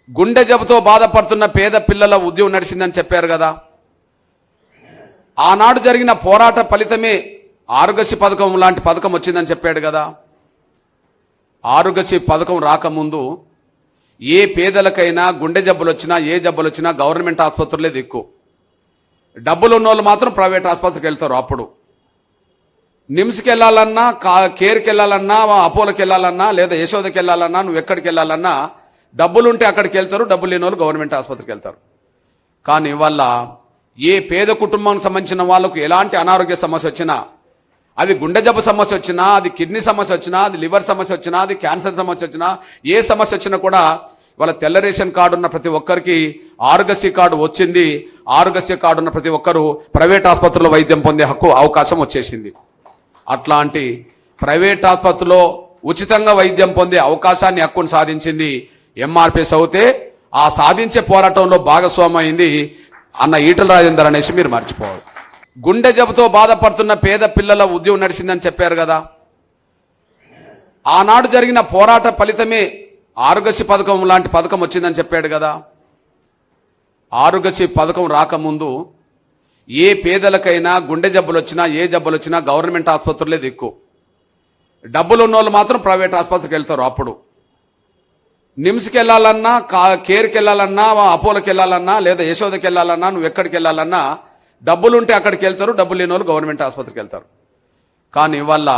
గుండె జబ్బుతో బాధపడుతున్న పేద పిల్లల ఉద్యమం నడిచిందని చెప్పారు కదా. ఆనాడు జరిగిన పోరాట ఫలితమే ఆరోగ్యశ్రీ పథకం లాంటి పథకం వచ్చిందని చెప్పాడు కదా. ఆరోగ్యశ్రీ పథకం రాకముందు ఏ పేదలకైనా గుండె జబ్బులు వచ్చినా ఏ జబ్బులు వచ్చినా గవర్నమెంట్ ఆసుపత్రులే దిక్కు. డబ్బులు ఉన్న వాళ్ళు మాత్రం ప్రైవేట్ ఆసుపత్రికి వెళ్తారు. అప్పుడు నిమ్స్కి వెళ్ళాలన్నా, కేర్కి వెళ్ళాలన్నా, అపోలోకి వెళ్ళాలన్నా, లేదా యశోదకి వెళ్ళాలన్నా, నువ్వు ఎక్కడికి వెళ్ళాలన్నా డబ్బులు ఉంటే అక్కడికి వెళ్తారు, డబ్బులు లేని వాళ్ళు గవర్నమెంట్ ఆసుపత్రికి వెళ్తారు. కానీ ఇవాళ ఏ పేద కుటుంబానికి సంబంధించిన వాళ్ళకు ఎలాంటి అనారోగ్య సమస్య వచ్చినా, అది గుండె జబ్బు సమస్య వచ్చినా, అది కిడ్నీ సమస్య వచ్చినా, అది లివర్ సమస్య వచ్చినా, అది క్యాన్సర్ సమస్య వచ్చినా, ఏ సమస్య వచ్చినా కూడా ఇవాళ తెల్ల రేషన్ కార్డు ఉన్న ప్రతి ఒక్కరికి ఆరోగ్యశ్రీ కార్డు వచ్చింది. ఆరోగ్యశ్రీ కార్డు ఉన్న ప్రతి ఒక్కరు ప్రైవేట్ ఆసుపత్రిలో వైద్యం పొందే హక్కు అవకాశం వచ్చేసింది. అట్లాంటి ప్రైవేట్ ఆసుపత్రిలో ఉచితంగా వైద్యం పొందే అవకాశాన్ని, హక్కును సాధించింది ఎంఆర్పిఎస్ అవుతే, ఆ సాధించే పోరాటంలో భాగస్వామి అయింది అన్న ఈటల రాజేందర్ అనేసి మీరు మర్చిపోవాలి. గుండె జబ్బుతో బాధపడుతున్న పేద పిల్లల ఉద్యమం నడిచిందని చెప్పారు కదా. ఆనాడు జరిగిన పోరాట ఫలితమే ఆరోగ్యశ్రీ పథకం లాంటి పథకం వచ్చిందని చెప్పాడు కదా. ఆరోగ్యశ్రీ పథకం రాకముందు ఏ పేదలకైనా గుండె జబ్బులు వచ్చినా ఏ జబ్బులు వచ్చినా గవర్నమెంట్ ఆసుపత్రులే దిక్కు. డబ్బులు ఉన్న వాళ్ళు మాత్రం ప్రైవేట్ ఆసుపత్రికి వెళ్తారు. అప్పుడు నిమ్స్కి వెళ్ళాలన్నా, కేర్కి వెళ్ళాలన్నా, అపోలోకి వెళ్ళాలన్నా, లేదా యశోదకి వెళ్ళాలన్నా, నువ్వు ఎక్కడికి వెళ్ళాలన్నా డబ్బులు ఉంటే అక్కడికి వెళ్తారు, డబ్బులు లేని వాళ్ళు గవర్నమెంట్ ఆసుపత్రికి వెళ్తారు. కానీ ఇవాళ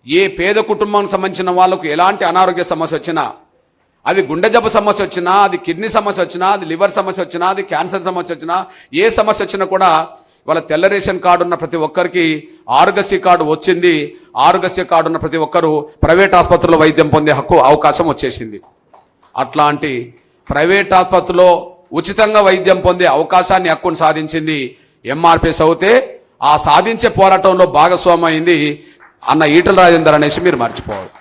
ఏ పేద కుటుంబానికి సంబంధించిన వాళ్ళకు ఎలాంటి అనారోగ్య సమస్య వచ్చినా, అది గుండె జబ్బు సమస్య వచ్చినా, అది కిడ్నీ సమస్య వచ్చినా, అది లివర్ సమస్య వచ్చినా, అది క్యాన్సర్ సమస్య వచ్చినా, ఏ సమస్య వచ్చినా కూడా ఇవాళ తెల్ల రేషన్ కార్డు ఉన్న ప్రతి ఒక్కరికి ఆరోగ్యశ్రీ కార్డు వచ్చింది. ఆరోగ్యశ్రీ కార్డు ఉన్న ప్రతి ఒక్కరు ప్రైవేట్ ఆసుపత్రిలో వైద్యం పొందే హక్కు అవకాశం వచ్చేసింది. అట్లాంటి ప్రైవేట్ ఆసుపత్రిలో ఉచితంగా వైద్యం పొందే అవకాశాన్ని, హక్కును సాధించింది ఎంఆర్పిఎస్ అవుతే, ఆ సాధించే పోరాటంలో భాగస్వామి అయింది అన్న ఈటల రాజేందర్ అనేసి మీరు మర్చిపోవాలి.